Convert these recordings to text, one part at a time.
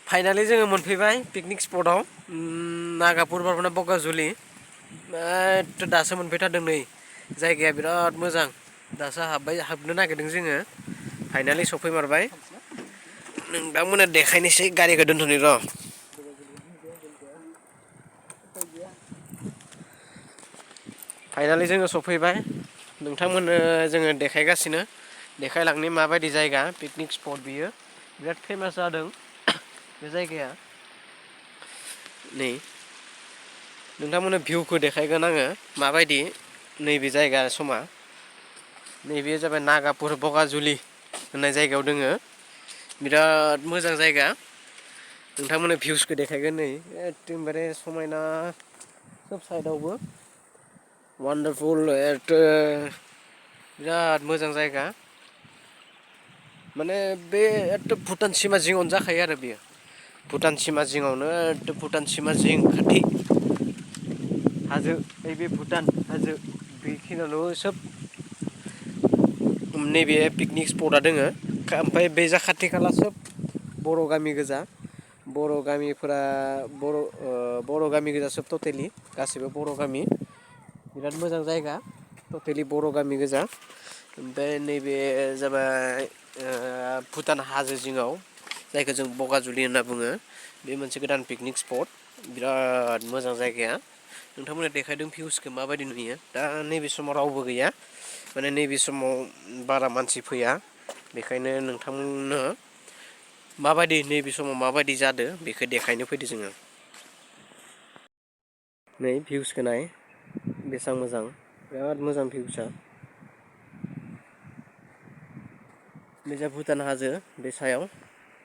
Finally जोङो मोनफैबाय picnic स्पटआव Nagapur बारबोना बगाजुलि दासो मोनफैथारदों नै जायगाया बिराद मोजां दासो हाबनो नागिरदों जोङो फाइनालि सफैमारबाय नोंथांमोना देखायनोसै गारिखौ दोनथ'नि र' फाइनालि जोङो सफैबाय नोंथांमोननो जोङो देखायगासिनो देखायलांनि माबायदि जायगा पिकनिक स्पट बियो बिराद फेमास जादों बे जायगाया नै नोंथांमोननो भिउखौ देखायगोन आङो माबायदि नैबे जायगा समा नैबे जाबाय नागापुर बगाजुलि होननाय जायगायाव दोङो बिराद मोजां जायगा नोंथांमोननो भिउसखौ देखायगोन नै एखदमबारे समायना सोब साइडआवबो वान्डारफुल बिराद मोजां जायगा माने बे एखदम भुटान सिमा जिङावनो जाखायो आरो बेयो भुटान सिमा जिङावनो एखदम भुटान सिमा जिं खाथि हाजो नैबे भुटान हाजो बेखिनियावल' सोब नैबे पिकनिक स्पटआ दोङो ओमफ्राय बे जा खाथि खाला सोब बर' गामि गोजा बर' गामिफोरा बर' गामि गोजा सोब टटेलि गासिबो बर' गामि बिराद मोजां जायगा टटेलि बर' गामि गोजा ओमफ्राय नैबे जाबाय भुटान हाजो जिङाव जायखौ जों बगाजुलि होनना बुङो बे मोनसे गोदान पिकनिक स्पट बिराद मोजां जायगाया नोंथांमोना देखायदों भिउसखौ माबायदि नुयो दा नैबे समाव रावबो गैया माने नैबे समाव बारा मानसि फैया बेखायनो नोंथांमोननो माबायदि नैबे समाव माबायदि जादों बेखौ देखायनो फैदो जोङो नै भिउसखौ नाय बेसेबां मोजां बिराद मोजां भिउसआ बे जा भुटान हाजो बे सायाव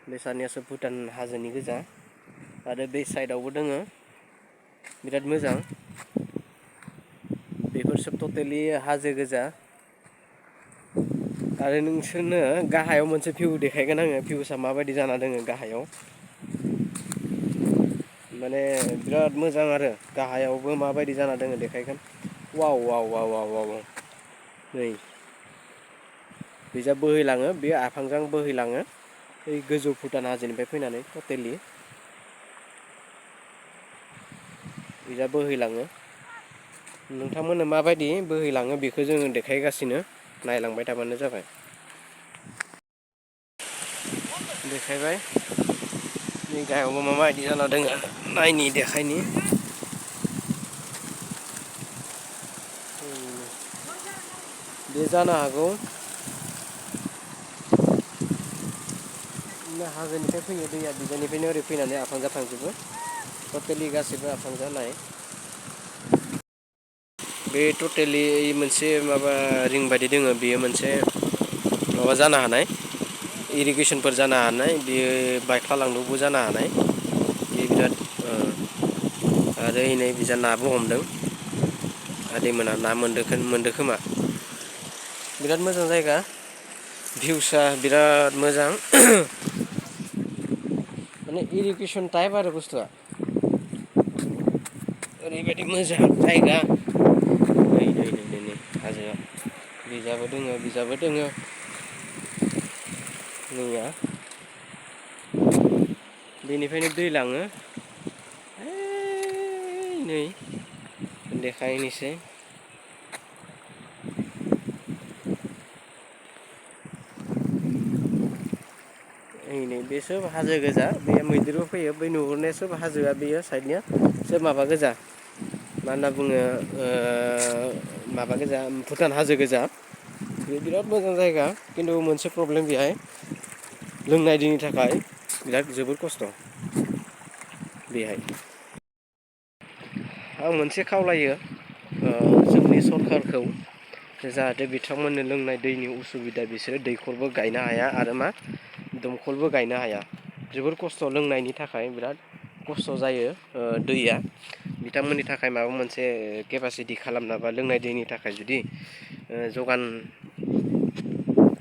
बे सानियासो भुटान हाजोनि गोजा आरो बे साइडआवबो दोङो बिराद मोजां बेफोर सब टटेलि हाजो गोजा आरो नोंसोरनो गाहायाव मोनसे भिउ देखायगोन आङो भिउसआ माबायदि जाना दोङो गाहायाव माने बिराद मोजां आरो गाहायावबो माबायदि जाना दोङो देखायगोन वाव वाव वाव वाव वाव नै बिजाब बोहैलाङो बे आफांजों बोहैलाङो ओइ गोजौ भुटान हाजोनिफ्राय फैनानै टटेलि बिजा बोहैलाङो नोंथांमोननो माबायदि बोहैलाङो बेखौ जोङो देखायगासिनो नायलांबाय थाबानो जाबाय देखायबाय नै गाहायावबो माबायदि जाना दोङो नायनि देखायनि बे जानो हागौ हाजोनिफ्राय फैयो दैया बिजाननिफ्रायनो ओरै फैनानै आफांजा थांजोबो टटेलि गासैबो आफांजा नाय बे टटेलि मोनसे माबा रिं बायदि दोङो बेयो मोनसे माबा जानो हानाय इरिगेसनफोर जानो हानाय बेयो बायख्लालांदोंबो जानो हानाय बे बिराद आरो नै बिजा नाबो हमदों आदैमोना ना मोनदो खोमा बिराद मोजां जायगा भिउसआ बिराद मोजां माने इरिगेसन टाइप आरो बुस्थुआ ओरैबायदि मोजां जायगा नै नै नै नै नै हाजोआ बिजाबो दोङो नैया बेनिफ्रायनो दै लाङो नै देखायनोसै नै बे सोब हाजो गोजा बे मैदेरबो फैयो बै नुहुरनाया सोब हाजोआ बेयो साइडनिया सोब माबा गोजा मा होनना बुङो माबा गोजा भुटान हाजो गोजा बे बिराद मोजां जायगा खिन्थु मोनसे प्रब्लेम बेहाय लोंनाय दैनि थाखाय बिराद जोबोर खस्थ' बेहाय आं मोनसे खावलायो जोंनि सरखारखौ जाहाथे बिथांमोननो लोंनाय दैनि उसुबिदा बिसोरो दैखरबो गायनो हाया आरो मा दंखलबो गायनो हाया जोबोर खस्थ' लोंनायनि थाखाय बिराद खस्थ' जायो दैया बिथांमोननि थाखाय माबा मोनसे केपासिटि खालामना बा लोंनाय दैनि थाखाय जुदि जगान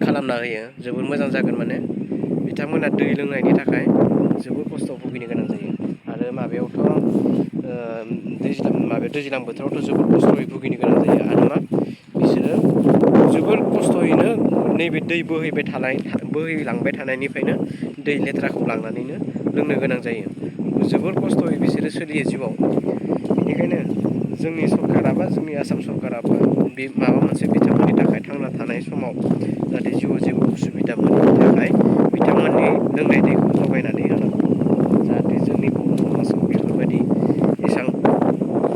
खालामना होयो जोबोर मोजां जागोन माने बिथांमोना दै लोंनायनि थाखाय जोबोर खस्थ' भुगिनो गोनां जायो आरो माबायावथ' दैज्लां बोथोरावथ' जोबोद खस्थ'यै भुगिनो गोनां जायो आरो मा बिसोरो जोबोर खस्थ'यैनो नैबे दै बोहैलांबाय थानायनिफ्रायनो दै लेथ्राखौ लांनानैनो लोंनो गोनां जायो। जोबोर खस्थ'यै बिसोरो सोलियो जिउआव। बेनिखायनो जोंनि सरकारा बा जोंनि आसाम सरकाराबो बे माबा मोनसे बिथांमोननि थाखाय थांना थानाय समाव जाहाथे जिउआव जेबो उसुबिदा मोनैनि थाखाय बिथांमोननि लोंनाय दैखौ जगायनानै होनांगौ। जाहाथे जोंनि बर' समाजाव बेफोरबायदि एसां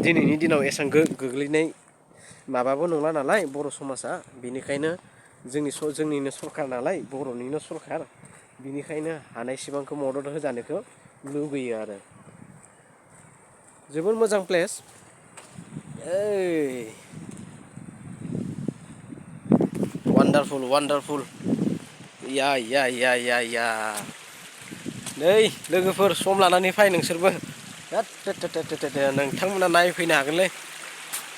दिनैनि दिनाव एसां गोग्लैनाय माबाबो नंला नालाय बर' समाजा, बेनिखायनो जोंनिनो सरखार नालाय बर'निनो सरखार, बिनिखायनो हानायसिबांखौ मदद होजानायखौ लुगैयो आरो। जोबोर मोजां प्लेस। वान्डारफुल या नै लोगोफोर सम लानानै फै नोंसोरबो। नोंथांमोना नायफैनो हागोनलै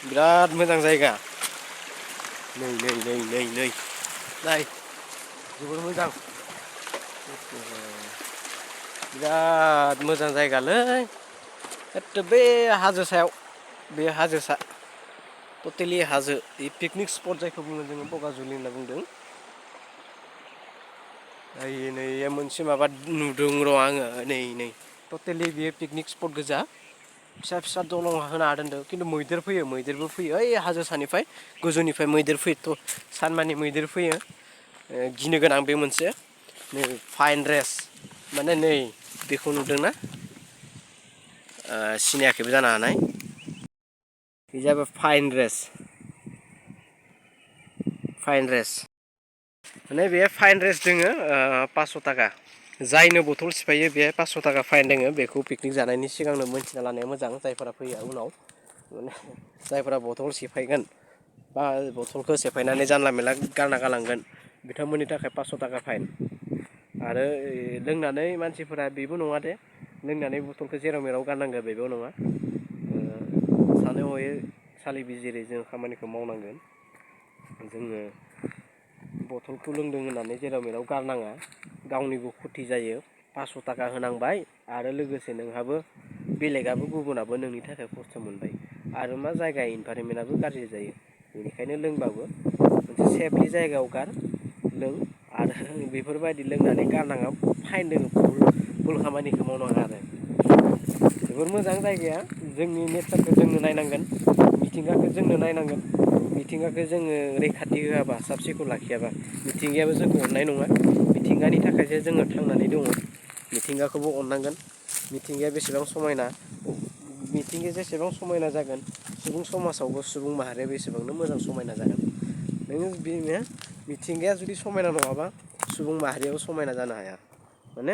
बिराद मोजां जायगा। नै नाय जोबोर मोजां। बिराद मोजां जायगालै एथ' बे हाजो सायाव बे हाजो सा टटेलि हाजो बे पिकनिक स्पट जायखौ बुङो जोङो बगाजुलि होनना बुंदों। नै मोनसे माबा नुदों र' आङो नै टटेलि बेयो पिकनिक स्पट गोजा। फिसा फिसा दलं होना दोनदों खिन्थु मैदेरबो फैयो ओइ हाजो सानिफ्राय गोजौनिफ्राय मैदेर फैयोथ' सानमानि मैदेर फैयो। गिनो गोनां बे मोनसे नै फाइन ड्रेस माने नै बेखौ नुदोंना सिनायाखैबो जानो हानाय। बे जाबाय फाइन ड्रेस माने बे फाइन ड्रेस दोङो 500 थाखा। जायनो बथल सिफायो बेहाय 500 थाखा फाइन दङो। बेखौ पिकनिक जानायनि सिगांनो मोनथिना लानाया मोजां। जायफोरा फैया उनाव माने जायफोरा बथल सेफायगोन बा बथलखौ सेफायनानै जानला मेनला गारना गालांगोन बिथांमोननि थाखाय 500 थाखा फाइन। आरो लोंनानै मानसिफोरा बेबो नङा दे लोंनानै बथलखौ जेराव मेराव गारनांगौ बेबो नङा। सानै हयै सालि बिजिरै जों खामानिखौ मावनांगोन। जोङो बथलखौ लोंदों होननानै जेराव मेराव गारनाङा, गावनिबो खथि जायो। 500 थाखा होनांबाय आरो लोगोसे नोंहाबो बेलेगाबो गुबुनाबो नोंनि थाखाय खस्थ' मोनबाय आरो मा जायगा इनभाइरमेन्टआबो गाज्रि जायो। बेनिखायनो लोंबाबो मोनसे सेफलि जायगायाव गार लों आरो बेफोरबायदि लोंनानै गारनाङा फाइन दङ भुल खामानिखौ मावनाङा आरो। जोबोर मोजां जायगाया। जोंनि नेचारखौ जोंनो नायनांगोन, मिथिंगाखौ जोंनो नायनांगोन। मिथिंगाखौ जोङो रैखाथि होआबा साब सिखोन लाखियाबा मिथिंगायाबो जोंखौ अननाय नङा। मिथिंगानि थाखायसो जोङो थांनानै दङ। मिथिंगाखौबो अननांगोन। मिथिंगाया बेसेबां समायना, मिथिंगाया जेसेबां समायना जागोन सुबुं समाजावबो सुबुं माहारियाबो एसेबांनो मोजां समायना जागोन। नोङो बेनो मिथिंगाया जुदि समायना नङाबा सुबुं माहारियाबो समायना जानो हाया। माने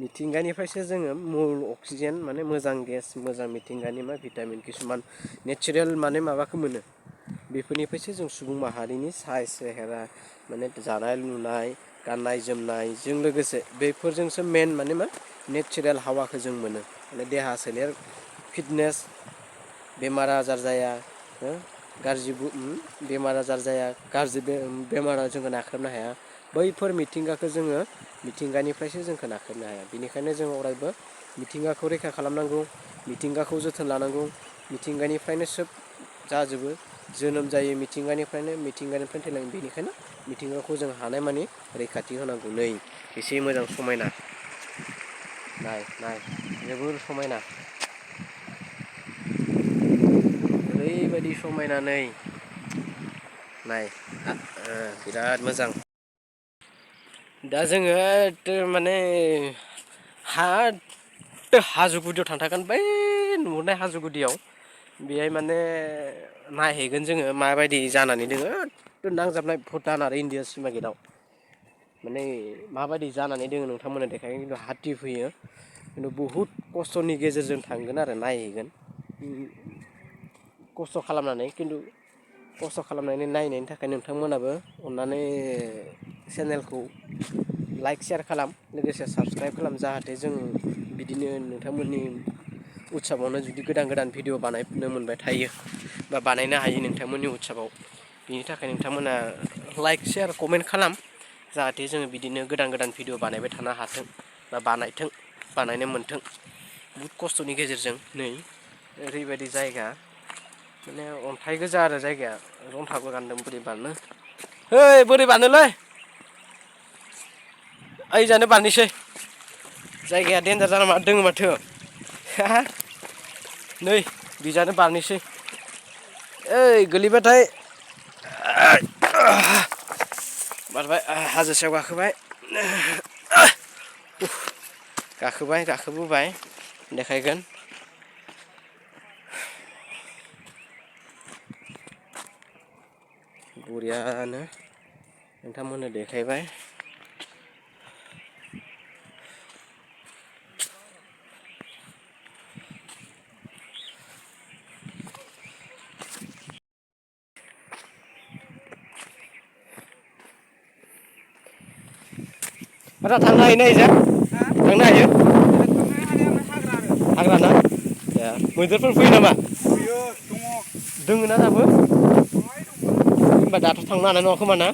मिथिंगानिफ्रायसो जोङो मुल अक्सिजेन माने मोजां गेस मोजां मिथिंगानि मा भिटामिन किसुमान नेचारेल माने माबाखौ मोनो। बेफोरनिफ्रायसो जों सुबुं माहारिनि साइज सेहेरा माने जानाय लुनाय गाननाय जोमनायजों लोगोसे बेफोरजोंसो मेन माने मा नेचारेल हावाखौ जों मोनो। माने देहा सोलेर फिटनेस बेमार आजार जाया, गाज्रि बेमार आजार जाया, गाज्रि बेमारा जोंखौ नाख्रेबनो हाया। बैफोर मिथिंगाखौ जोङो मिथिंगानिफ्रायसो जोंखौ नाख्रेबनो हाया। बेनिखायनो जों अरायबो मिथिंगाखौ रैखा खालामनांगौ, मिथिंगाखौ जोथोन लानांगौ। मिथिंगानिफ्रायनो सोब जाजोबो, जोनोम जायो मिथिंगानिफ्रायनो थैलाङो। बेनिखायनो मिथिंगाखौ जों हानायमानि रैखाथि होनांगौ। नै एसे मोजां समायना नाय जोबोर समायना, ओरैबायदि समायना नै नाय बिराद मोजां। दा जोङो माने हाजो गुदियाव थांथारगोन, बै नुहुरनाय हाजो गुदियाव बेहाय माने नायहैगोन जोङो माबायदि जानानै दोङो नांजाबनाय भुटान आरो इण्डिया सिमा गेटआव माने माबायदि जानानै दोङो नोंथांमोननो देखायगोन। खिन्थु हाति फैयो खिन्थु बुहुद खस्थ'नि गेजेरजों थांगोन आरो नायहैगोन खस्थ' खालामनानै। खिन्थु खस्थ' खालामनानै नायनायनि थाखाय नोंथांमोनाबो अननानै चेनेलखौ लाइक शेयार खालाम, लोगोसे साबसक्राइब खालाम। जाहाथे जों बिदिनो नोंथांमोननि उत्साबावनो जुदि गोदान गोदान भिडिअ बानायनो मोनबाय थायो बा बानायनो हायो नोंथांमोननि उत्साबाव। बिनि थाखाय नोंथांमोना लाइक शेयार कमेन्ट खालाम, जाहाथे जोङो बिदिनो गोदान गोदान भिडिअ बानायबाय थानो हाथों बा बानायनो मोनथों। बुहुद खस्थ'नि गेजेरजों नै ओरैबायदि जायगा माने अन्थाइ गोजा आरो जायगाया, अन्थाबो गानदों बोरैबानो ओइ बोरै बारनोलै ओइ जानो बारनोसै जायगाया देन्जार जाना दोङो माथो नै बिजानो बारनोसै ओइ गोलैबाथाय बारबाय हाजो सायाव गाखोबाय गाखोबोबाय देखायगोन बरियानो नोंथांमोननो देखायबाय आदा थांनो हायो ना इजा थांनो हायो हाग्रा ना ए मैदेरफोर फैयो नामा फैयो दङ दोङो ना दाबो होनबा दाथ' थांनो हानाय नङा खोमा ना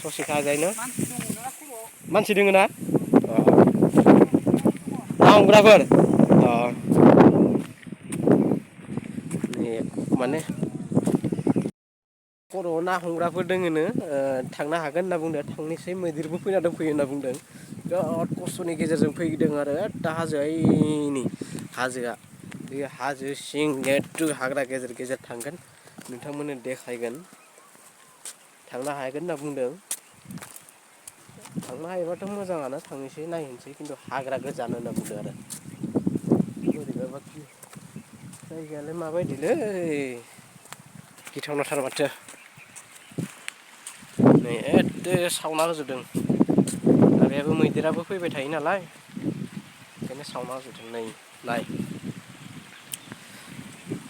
ससे खाजायनो मानसि दोङो ना ना हमग्राफोर माने खर'आव ना हमग्राफोर दोङोनो थांनो हागोन होनना बुंदों थांनोसै मैदेरबो फैना दंफैयो होनना बुंदों बिराद खस्थ'नि गेजेरजों फैदों आरो दा हाजोआ ओइनि हाजोआ बे हाजो सिं एथु हाग्रा गेजेर गेजेर थांगोन नोंथांमोननो देखायगोन थांनो हागोन होनना बुंदों थांनो हायोबाथ' मोजाङानो थांनोसै नायहैनोसै खिन्थु हाग्रा गोजानो होनना बुंदों आरो बोरैबाबा जायगायालाय माबायदिलै गिथावनाथार माथो नै एददो सावना होजोबदों माबायाबो मैदेराबो फैबाय थायो नालाय ओंखायनो सावना होजोबदों नै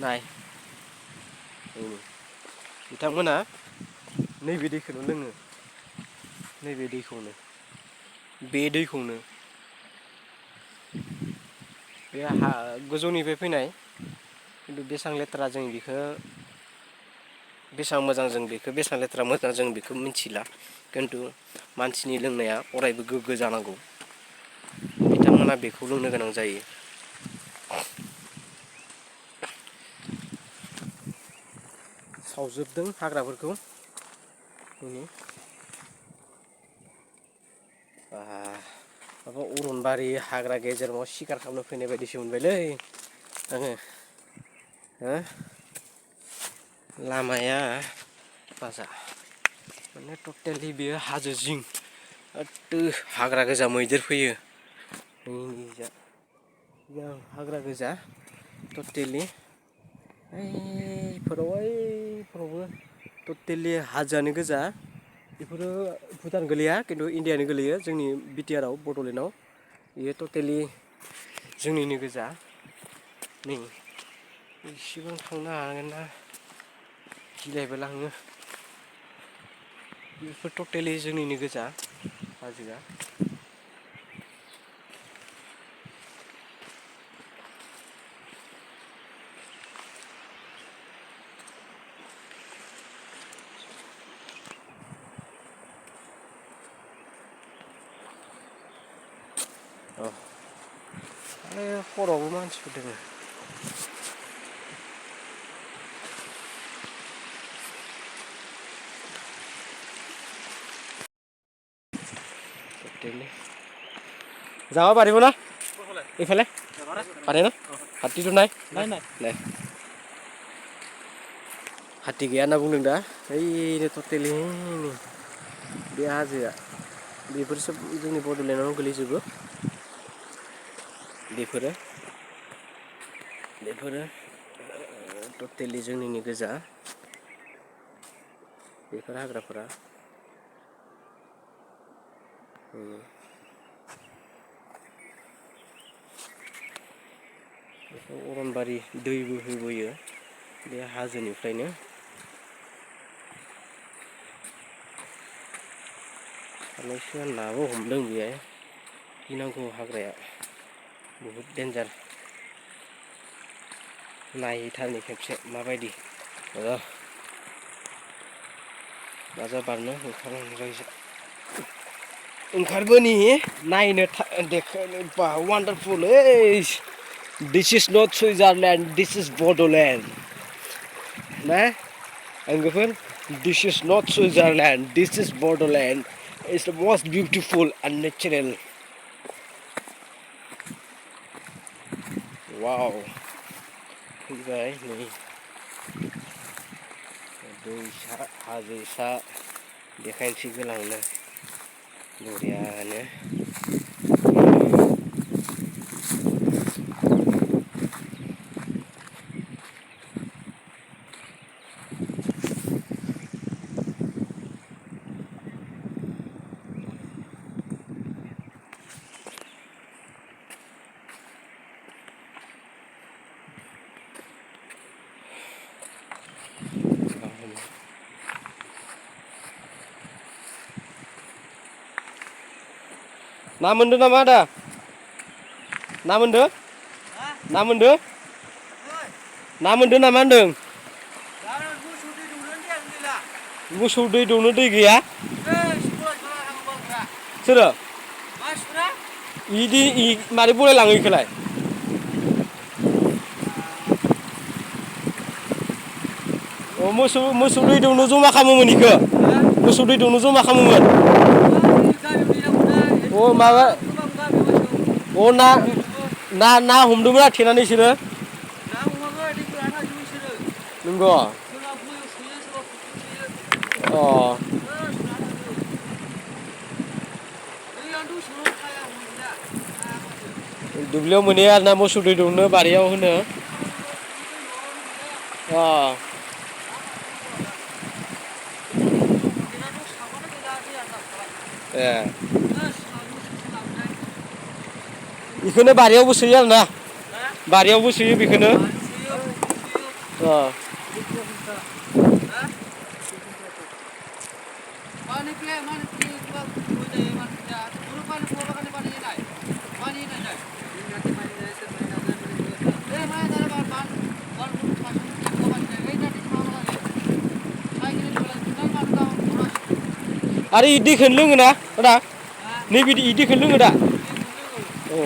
नाय बिथांमोना नैबे दैखौनो लोङो नैबे दैखौनो बे दैखौनो बे हा गोजौनिफ्राय फैनाय खिन्थु बेसेबां लेथ्रा जों बेखौ बेसेबां मोजां जों बेखौ बेसेबां लेथ्रा मोजां जों बेखौ मिथिला खिन्थु मानसिनि लोंनाया अरायबो गोग्गो जानांगौ बिथांमोना बेखौ लोंनो गोनां जायो सावजोबदों हाग्राफोरखौ माबा अरनबारि हाग्रा गेजेराव सिखार खालामनो फैनाय बायदिसो मोनबायलै आङो हो लामाया बाजा माने टटेलि बेयो हाजो जिं एददो हाग्रा गोजा मैदेर फैयो हाग्रा गोजा टटेलि ओइफोरावबो टटेलि हाजोआनो गोजा बेफोरो भुटान गोलैया खिन्थु इण्डियानो गोलैयो जोंनि बिटिआराव बड'लेण्डआव बेयो टटेलि जोंनिनो गोजा नै इसेबां थांनो हागोन ना गिलायबो लाङो बेफोर टटेलि जोंनिनो गोजा हाजोआ खर'आवबो मानसिफोर दोङो যাবা পাৰিব না এইফালে পাৰে না হাতীটো নাই নাই हाथी गैया होनना बुंदों दा ओइनो टटेलि बे हाजोआ बेफोर सोब जोंनि बड'लेण्डआवनो गोलैजोबो बेफोरो टटेलि जोंनिनो गोजा बेफोर हाग्राफोरा अरनबारि दै बोहैबोयो बे हाजोनिफ्रायनो सानैसोआ नाबो हमदों बेहाय गिनांगौ हाग्राया बहुद डेन्जार नायहैथारनि खेबसे माबायदि नाजा बारनो ओंखारबोनि नायनो देखायनो बा वान्डारफुल दिस इज नट सुइजारलेण्ड दिस इज बड'लेण्ड ना Anggapan, this is not Switzerland, this is Borderland. It's the most beautiful and natural. Wow. फैबाय नै दैसा हाजोसा देखायनोसै गोलावनो बरियानो ना मोनदों नामा आदा ना मोनदों ना मोनदों ना मोनदों नामा होनदों मोसौ दै दौनो दै गैया सोरो इदि मारै बलायलाङो इखोलाय अ मोसौ दै दौनो जमा खालामोमोन इखो मोसौ दै दौनो जमा खालामोमोन अ माबा अ ना हमदोंमोन थेनानै इसोरो नंगौ अ दुब्लियाव मोनहैयो आरोना मोसौ दै दौनो बारियाव होनो अ ए बेखौनो बारियावबो सोयो आरोना बारियावबो सोयो बेखौनो अ आरो इ दैखौनो लोङोना आदा नैबे इ दैखौनो लोङो दा औ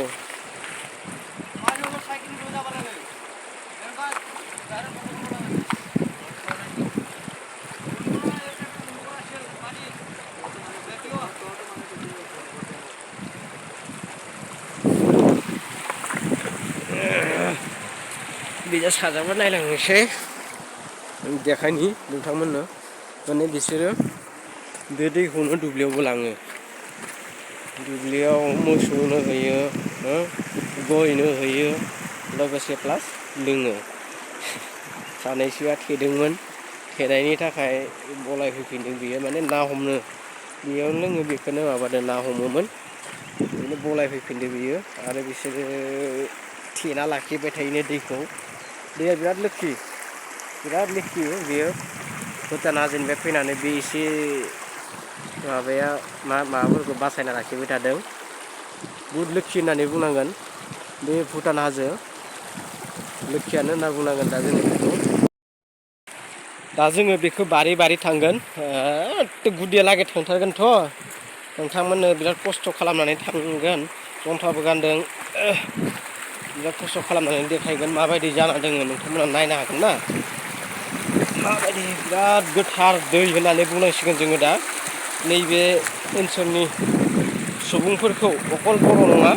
बिजा साजाबा नायलांनोसै देखायनि नोंथांमोननो माने बिसोरो बे दैखौनो दुब्लियावबो लाङो दुब्लियाव मोसौनो होयो गयनो होयो लोगोसे प्लास लोङो सानैसोआ थेदोंमोन थेनायनि थाखाय बलाय होफिनदों बियो माने ना हमनो बेयाव लोङो बेखौनो माबादों ना हमोमोन बिदिनो बलाय फैफिनदों बियो आरो बिसोरो थेना लाखिबाय थायोनो दैखौ दैया बिराद लोखि बेयो भुटान हाजोनिफ्राय फैनानै बे एसे माबाया माबाफोरखौ बासायना लाखिबाय थादों बुहुद लोखि होननानै बुंनांगोन बे भुटान हाजो लोखियानो होनना बुंनांगोन दा जोङो बेखौ दा जोङो बेखौ बारै बारै थांगोन एथ' गुदियालागै थांथारगोनथ' नोंथांमोननो बिराद खस्थ' खालामनानै थांगोन जन्थाबो गानदों बिराद खस्थ' खालामनानै देखायगोन माबायदि जाना दोङो नोंथांमोना नायनो हागोन ना माबायदि बिराद गोथार दै होननानै बुंनांसिगोन जोङो दा नैबे ओनसोलनि सुबुंफोरखौ अखल बर' नङा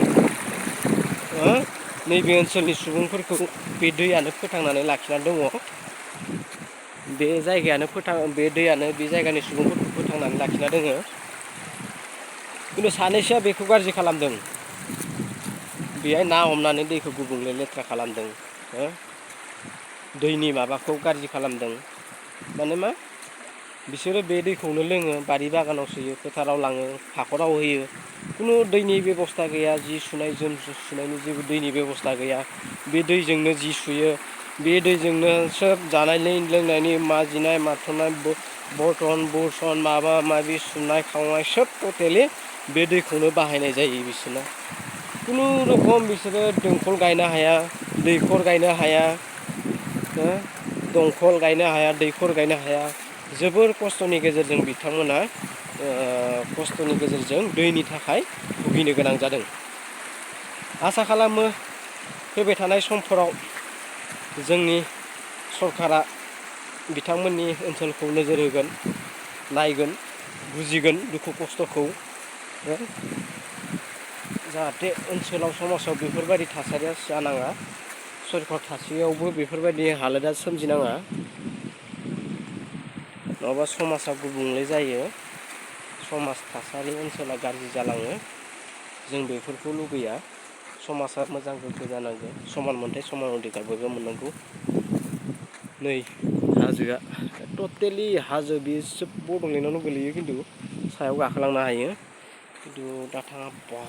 नैबे ओनसोलनि सुबुंफोरखौ बे दैयानो फोथांनानै लाखिनानै दङ बे जायगायानो बे दैयानो बे जायगानि सुबुंफोरखौ फोथांनानै लाखिना दोङो खिन्थु सानैसोआ बेखौ गाज्रि खालामदों बेहाय ना हमनानै दैखौ गुबुंले लेथ्रा खालामदों दैनि माबाखौ गाज्रि खालामदों माने मा बिसोरो बे दैखौनो लोङो बारि बागानाव सोयो फोथाराव लाङो हाखराव होयो खुनु दैनि बेब'स्था गैया जि सुनाय जोम सुनायनि जेबो दैनि बेब'स्था गैया बे दैजोंनो जि सुयो बे दैजोंनो सोब जानायनि लोंनायनि माजिनाय माथुनाय बरथन बुरसन माबा माबि सुनाय खावनाय सोब टटेलि बे दैखौनो बाहायनाय जायो बिसोरना खुनुरुखुम बिसोरो दंखल गायनो हाया दैखर गायनो हाया दंखल गायनो हाया दैखर गायनो हाया जोबोर खस्थ'नि गेजेरजों बिथांमोना खस्थ'नि गेजेरजों दैनि थाखाय भुगिनो गोनां जादों आसा खालामो फैबाय थानाय समफोराव जोंनि सरकारा बिथांमोननि ओनसोलखौ नोजोर होगोन, नायगोन, बुजिगोन दुखु खस्थ'खौ जाहाथे ओनसोलाव समाजाव बेफोरबायदि थासारिया जानाङा, सरखार थासेयावबो बेफोरबायदि हालोदा सोमजिनाङा, नङाबा समाजा गुबुंले जायो, समाज थासारि ओनसोला गाज्रि जालाङो। जों बेफोरखौ लुबैया। समाजा मोजां गोग्गो जानांगौ, समान मोनथाय समान अधिकार बयबो मोननांगौ। नै हाजोआ टटेलि हाजो बेयो सोब बड'लेण्डआवनो गोलैयो, खिन्थु सायाव गाखोलांनो हायो। खिन्थु दा थाङा बा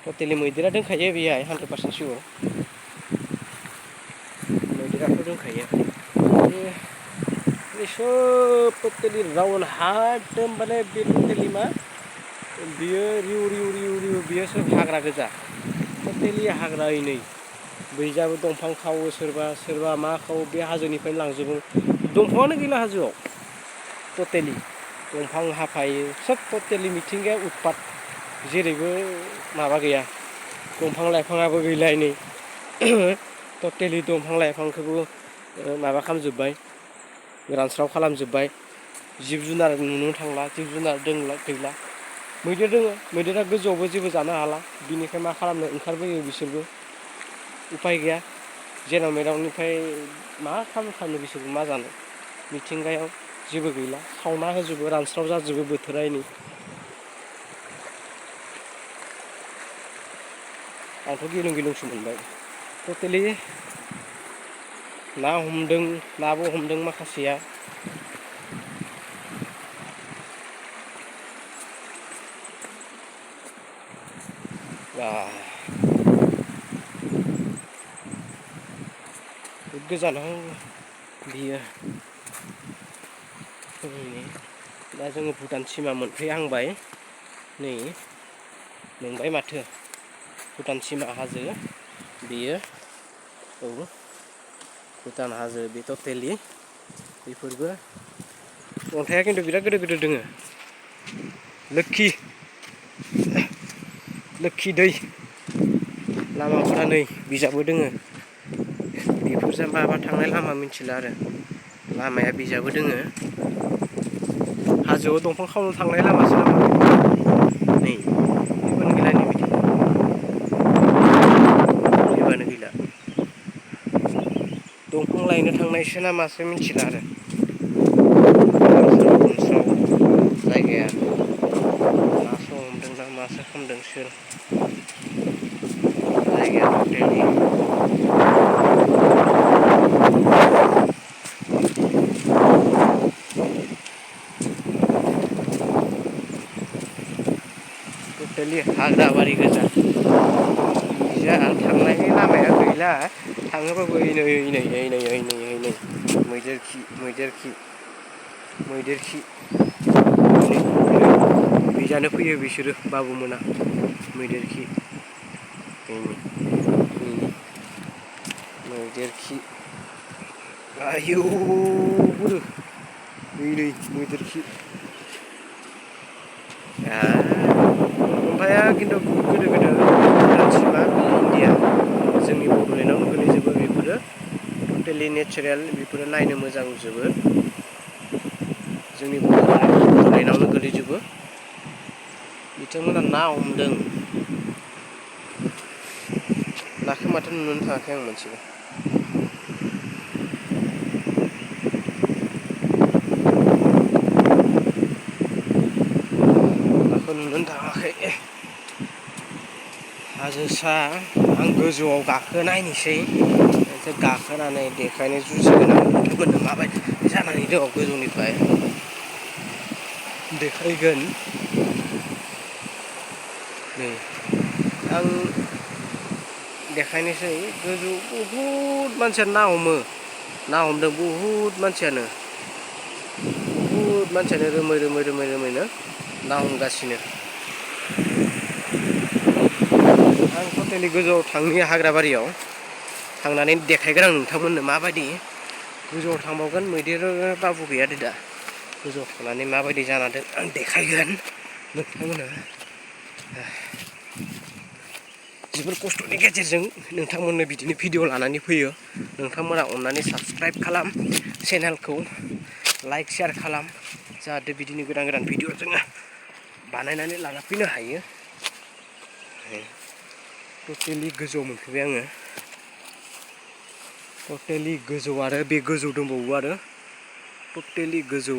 टटेलि मैदेरा दंखायो बेहाय 100% सियर। मैदेराथ' दंखायो। बे सब टटेलि राउन्ड एकदमबारे बे टटेलि मा बियो रिउ रिउ रिउ रिउ बियो सोब हाग्रा गोजा। टटेलि हाग्रा नै बैजाबो दंफां खावो, सोरबा मा खावो बे हाजोनिफ्रायनो लांजोबो। दंफाङानो गैला हाजोआव टटेलि दंफां हाफायो सोब टटेलि मिथिंगाया उतपात, जेरैबो माबा गैया, दंफां लाइफाङाबो गैला नै टटेलि दंफां लाइफांखौबो माबा खालामजोब्बाय, रानस्राव खालामजोब्बाय। जिब जुनार नुनो थांला, जिब जुनार गैला। मैदेर दोङो, मैदेरा गोजौआवबो जेबो जानो हाला, बिनिखाय मा खालामनो ओंखारबोयो बिसोरबो। उफाय गैया, जेराव मेरावनिफ्राय मा खालामनो बिसोरबो मा जानो। मिथिंगायाव जेबो गैला, सावना होजोबो, रानस्राव जाजोबो बोथोरा नै। आंथ' गिलुं गिलुंसो मोनबाय। टटेलि ना हमदों, नाबो हमदों माखासेया। गोजानाव बियो दा जोङो भुटान सिमा मोनफैहांबाय। नै मोनबाय माथो भुटान सिमा हाजो बेयो। औ भुटान हाजो बे टटेलि बेफोरबो अन्थाइआ खिन्थु बिराद गिदिर गिदिर दोङो। लोक्षि दै लामाफोरा नै बिजाबो दोङो। बेफोरजों माबा थांनाय लामा मिथिला आरो लामाया बिजाबो दोङो। हाजोआव दंफां खावनो थांनाय लामासो नामा नै जेबोनो गैला नै बिथिं जेबोआनो गैला। दंफां लायनो थांनायसो नामासो मिथिला आरो जायगाया नासो हमदों ना मासो खालामदों सोर जायगाया टटेलि टटेलि हाग्राबारि गोजा। जा थांनायनि लामाया गैला, थाङोबाबो ओइनै मैदेर खि बिजानो फैयो बिसोरो बाबुमोना मैदेर खि मैदेर खि आयौ बुरो नै मैदेर खि अन्थाइआ खिन्थु गोदो मानसिमा इण्डिया जोंनि बड'लेण्डआवनो गोलैजोबो बेफोरो टटेलि नेचारेल बेफोरो नायनो मोजां जोबोद जोंनि बड'लेण्डआवनो गोलैजोबो। बिथांमोना ना हमदों, नाखौ माथो नुनोनो थाङाखै आं मोनसेबो। नाखौ नुनोनो थाङाखै। हाजोसा आं गोजौआव गाखोनायनोसै गाखोनानै देखायनो जुजिगोन आं नोंथांमोननो माबायदि जानानै दङ गोजौनिफ्राय देखायगोन। नै आं देखायनोसै गोजौ बहुद मानसियानो ना हमदों बहुद मानसियानो रोमै-रोमैनो ना हमगासिनो। आं टटेलि गोजौआव थांनि हाग्राबारियाव थांनानै देखायगोन आं नोंथांमोननो माबायदि। गोजौआव थांबावगोन मैदेर बाबु गैया दा गोजौआव थांनानै माबायदि जाना दं आं देखायगोन नोंथांमोननो। जोबोर खस्थ'नि गेजेरजों नोंथांमोननो बिदिनो भिडिअ लानानै फैयो। नोंथांमोना अननानै साबसक्राइब खालाम, चेनेलखौ लाइक शेयार खालाम जाहाथे बिदिनो गोदान गोदान भिडिअ जोङो बानायनानै लाना फैनो हायो। टटेलि गोजौआव मोनफैबाय आङो टटेलि गोजौ आरो बे गोजौ दंबावो आरो टटेलि गोजौ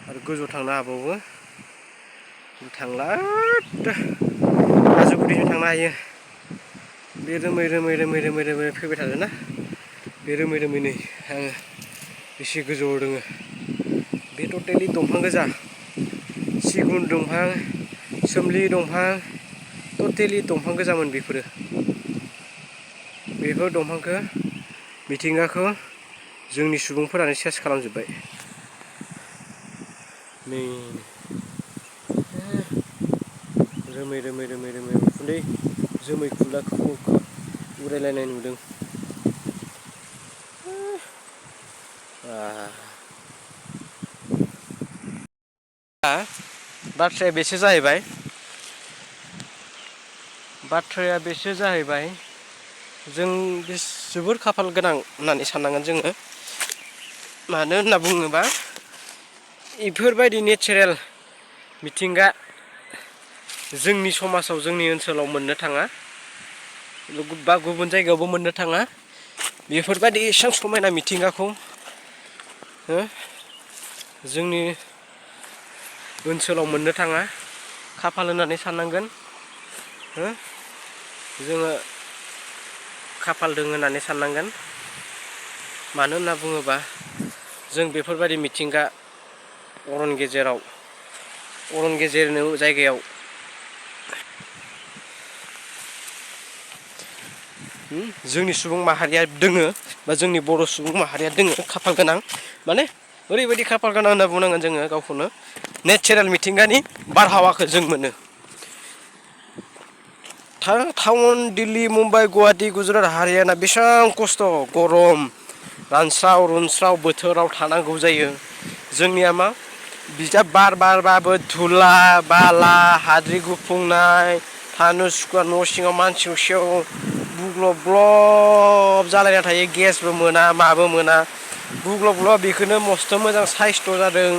आरो गोजौ थांनो हाबावो थांला हाजो गुदिजों थांनो हायो बे रोमै रोमै रोमै रोमै रोमै फैबाय थादों ना बे रोमै रोमै नै आङो बेसे गोजौआव दङ बे टटेलि दंफां गोजा सिगुन दंफां सोमलि दंफां टटेलि दंफां गोजामोन बेफोर दंफांखौ मिथिंगाखौ जोंनि सुबुंफोरानो सेस खालामजोब्बाय नै रोमै रोमै रोमै रोमै उखुन्दै जोमै खुला उरायलायनाय नुदों बाथ्राया बेसो जाहैबाय जों जोबोर खाफाल गोनां होननानै साननांगोन जोङो मानो होनना बुङोबा बेफोरबायदि नेचारेल मिथिंगा जोंनि समाजाव जोंनि ओनसोलाव मोननो थाङा बा गुबुन जायगायावबो मोननो थाङा बेफोरबायदि एसेबां समायना मिथिंगाखौ जोंनि ओनसोलाव मोननो थाङा खाफाल होननानै साननांगोन जोङो खाफाल दङ होननानै साननांगोन मानो होनना बुङोबा जों बेफोरबायदि मिथिंगा अरन गेजेरनो जायगायाव जोंनि सुबुं माहारिया दोङो बा जोंनि बर' सुबुं माहारिया दोङो खाफाल गोनां माने ओरैबायदि खाफाल गोनां होनना बुंनांगोन जोङो गावखौनो नेचारेल मिथिंगानि बारहावाखौ जों मोनो टाउन दिल्ली मुम्बाइ गुवाहाटि गुजरात हारियाना बेसेबां खस्थ' गरम रानस्राव रुनस्राव बोथोराव थानांगौ जायो जोंनिया मा बिजा बार बारबाबो धुला बाला हाद्रि गुफुंनाय थानो सुकुवा न' सिङाव मानसि सेव बुग्लब ग्लब जालायना थायो गेसबो मोना माबो मोना बुग्लब ग्लब बेखौनो मस्थ' मोजां साइसथ' जादों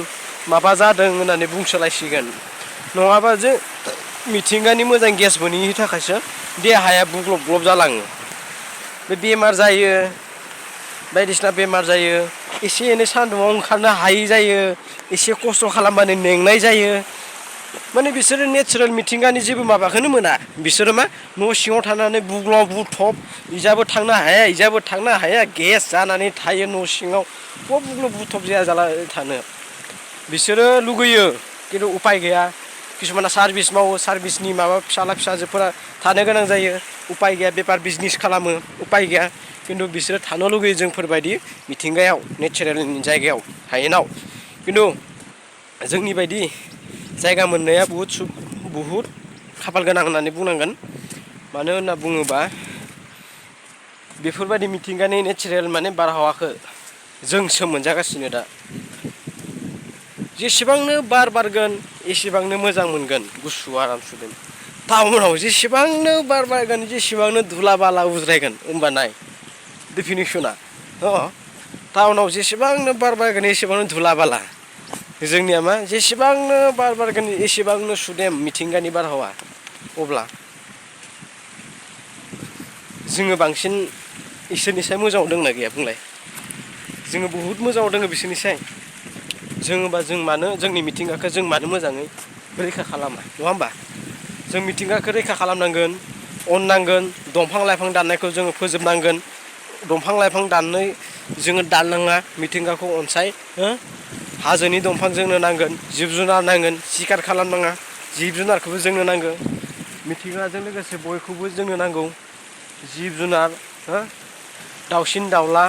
माबा जादों होननानै बुंसोलायसिगोन नङाबा जों मिथिंगानि मोजां गेस मोनैनि थाखायसो देहाया बुग्लब ग्लब जालाङो बे बेमार जायो बायदिसिना बेमार जायो एसे एनै सान्दुङाव ओंखारनो हायै जायो एसे खस्थ' खालामबानो मेंनाय जायो माने बिसोरो नेचारेल मिथिंगानि जेबो माबाखौनो मोना बिसोरो मा न' सिङाव थानानै बुग्लब बुथब इजाबो थांनो हाया इजाबो थांनो हाया गेस जानानै थायो न' सिङाव बुग्लब बुथब जाया जाला थानो बिसोरो लुगैयो खिन्थु उफाय गैया किसुमाना सार्भिस मावो सार्भिसनि माबा फिसाला फिसाजोफोरा थानो गोनां जायो उफाय गैया बेफार बिजनेस खालामो उफाय गैया खिन्थु बिसोरो थानो लुगैयो जोंफोरबायदि मिथिंगायाव नेचारेलनि जायगायाव हायेनाव खिन्थु जोंनि बायदि जायगा मोननाया बुहुद खाफाल गोनां होननानै बुंनांगोन मानो होनना बुङोबा बेफोरबायदि मिथिंगानि नेचारेल माने बारहावाखौ जोंसो मोनजागासिनो दा जेसेबांनो बार बारगोन एसेबांनो मोजां मोनगोन गुसु आराम सुदेम टाउनाव जेसेबांनो बार बारगोन जेसेबांनो धुला बाला उज्रायगोन होमबा नाय डेफिनेसना टाउनाव जेसेबांनो बार बारगोन एसेबांनो धुला बाला जोंनिया मा जेसेबांनो बार बारगोन एसेबांनो सुदेम मिथिंगानि बारहावा अब्ला जोङो बांसिन इसोरनिसाय मोजाङाव दंना गैया बुंलाय जोङो बुहुद मोजाङाव दङ बिसोरनिसाय जोङोबा जों मानो जोंनि मिथिंगाखौ जों मानो मोजाङै रैखा खालामा नङा होमबा जों मिथिंगाखौ रैखा खालामनांगोन अननांगोन दंफां लाइफां दाननायखौ जोङो फोजोबनांगोन दंफां लाइफां दाननो जोङो दाननाङा मिथिंगाखौ अनसाय हाजोनि दंफां जोंनो नांगोन जिब जुनार नांगोन सिखार खालामनाङा जिब जुनारखौबो जोंनो नांगौ मिथिंगाजों लोगोसे बयखौबो जोंनो नांगौ जिब जुनार दाउसिन दाउला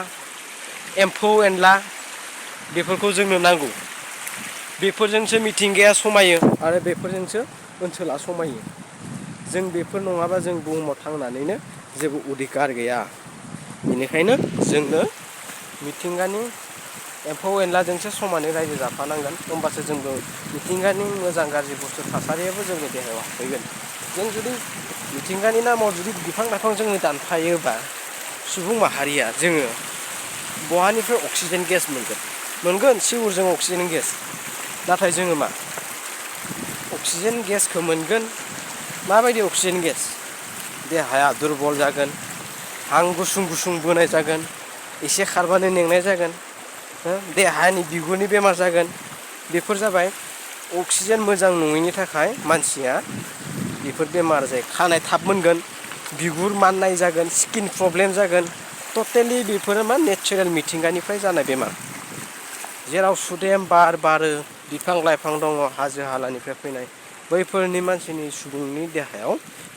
एम्फौ एनला बेफोरखौ जोंनो नांगौ बेफोरजोंसो मिथिंगाया समायो आरो बेफोरजोंसो ओनसोला समायो जों बेफोर नङाबा जों बुहुमाव थांनानैनो जेबो अधिकार गैया बेनिखायनो जोंनो मिथिंगानि एम्फौ एनलाजोंसो समानै रायजो जाफानांगोन होमबासो जोंबो मिथिंगानि मोजां गाज्रि बुस्थु थासारियाबो जोंनि देहायाव हाबफैगोन जों जुदि मिथिंगानि नामाव जुदि बिफां लाइफां जोङो दानफायोबा सुबुं माहारिया जोङो बहानिफ्राय अक्सिजेन गेस मोनगोन सिउरजों अक्सिजेन गेस नाथाय जोङो मा अक्सिजेन गेसखौ मोनगोन माबायदि अक्सिजेन गेस देहाया दुरबल जागोन हां गुसुं गुसुं बोनाय जागोन एसे खारबानो मेंनाय जागोन देहानि बिगुरनि बेमार जागोन बेफोर जाबाय अक्सिजेन मोजां नङैनि थाखाय मानसिया बेफोर बेमार जायो खानाय थाब मोनगोन बिगुर माननाय जागोन स्किन प्रब्लेम जागोन टटेलि बेफोरो मा नेचारेल मिथिंगानिफ्राय जानाय बेमार जेराव सुदेम बार बारो बिफां लाइफां दङ हाजो हालानिफ्राय फैनाय बैफोरनि मानसिनि सुबुंनि देहायाव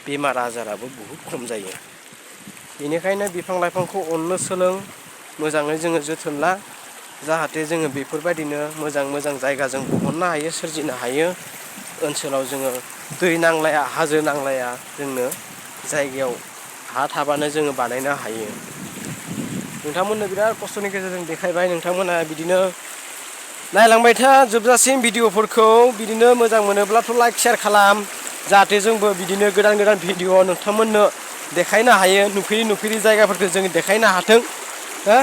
बेमार आजाराबो बहुद खम जायो बेनिखायनो बिफां लाइफांखौ अननो सोलों मोजाङै जोङो जोथोन ला जाहाथे जोङो बेफोरबायदिनो मोजां जायगा जों बहननो हायो सोरजिनो हायो ओनसोलाव जोङो दै नांलाया हाजो नांलाया जोंनो जायगायाव हा थाबानो जोङो बानायनो हायो नोंथांमोननो बिराद खस्थ'नि गेजेरजों देखायबाय नोंथांमोना बिदिनो नायलांबाय था जोबजासिम भिडिअ'फोरखौ बिदिनो मोजां मोनोब्लाथ' लाइक शेयार खालाम जाहाथे जोंबो बिदिनो गोदान गोदान भिडिअ' नोंथांमोननो देखायनो हायो नुफेरि जायगाफोरखौ जों देखायनो हाथों हो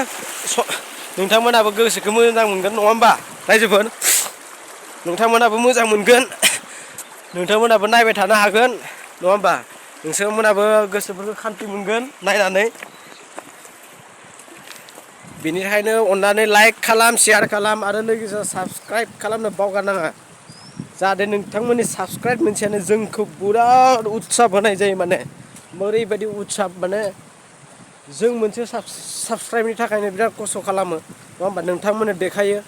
नोंथांमोनाबो गोसोखौ मोजां मोनगोन नङा होमबा रायजोफोर नोंथांमोनाबो मोजां मोनगोन नोंथांमोनाबो नायबाय थानो हागोन नङा होमबा नोंसोरमोनाबो गोसोफोरखौ खान्थि मोनगोन नायनानै बेनिखायनो अननानै लाइक खालाम शेयार खालाम आरो लोगोसे साबसक्राइब खालामनो बावगारनाङा जाहाथे नोंथांमोननि साबसक्राइब मोनसेयानो जोंखौ बिराद उत्साब होनाय जायो माने ओरैबायदि उत्साब माने जों मोनसे साबसक्राइबनि थाखायनो बिराद खस्थ' खालामो नङा होमबा नोंथांमोननो देखायो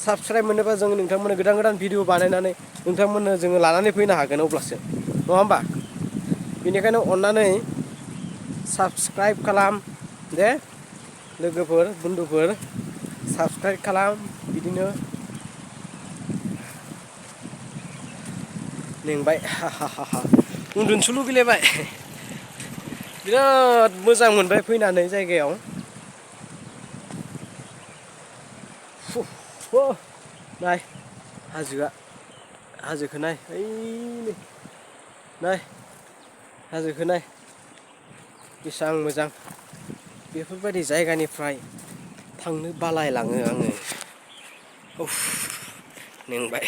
साबसक्राइब मोनोबा जों नोंथांमोननो गोदान भिडिअ बानायनानै नोंथांमोननो जोङो लानानै फैनो हागोन अब्लासो नङा होमबा बेनिखायनो अननानै साबसक्राइब खालाम दे लोगोफोर बन्धुफोर साबसक्राइब खालाम बिदिनो मेंबाय उन्दुनोसो लुगैलायबाय बिराद मोजां मोनबाय फैनानै जायगायाव नाय हाजोखौ नाय ओइ नाय हाजोखौ नाय बेसेबां मोजां बेफोरबायदि जायगानिफ्राय थांनो बालायलाङो आङो मेंबाय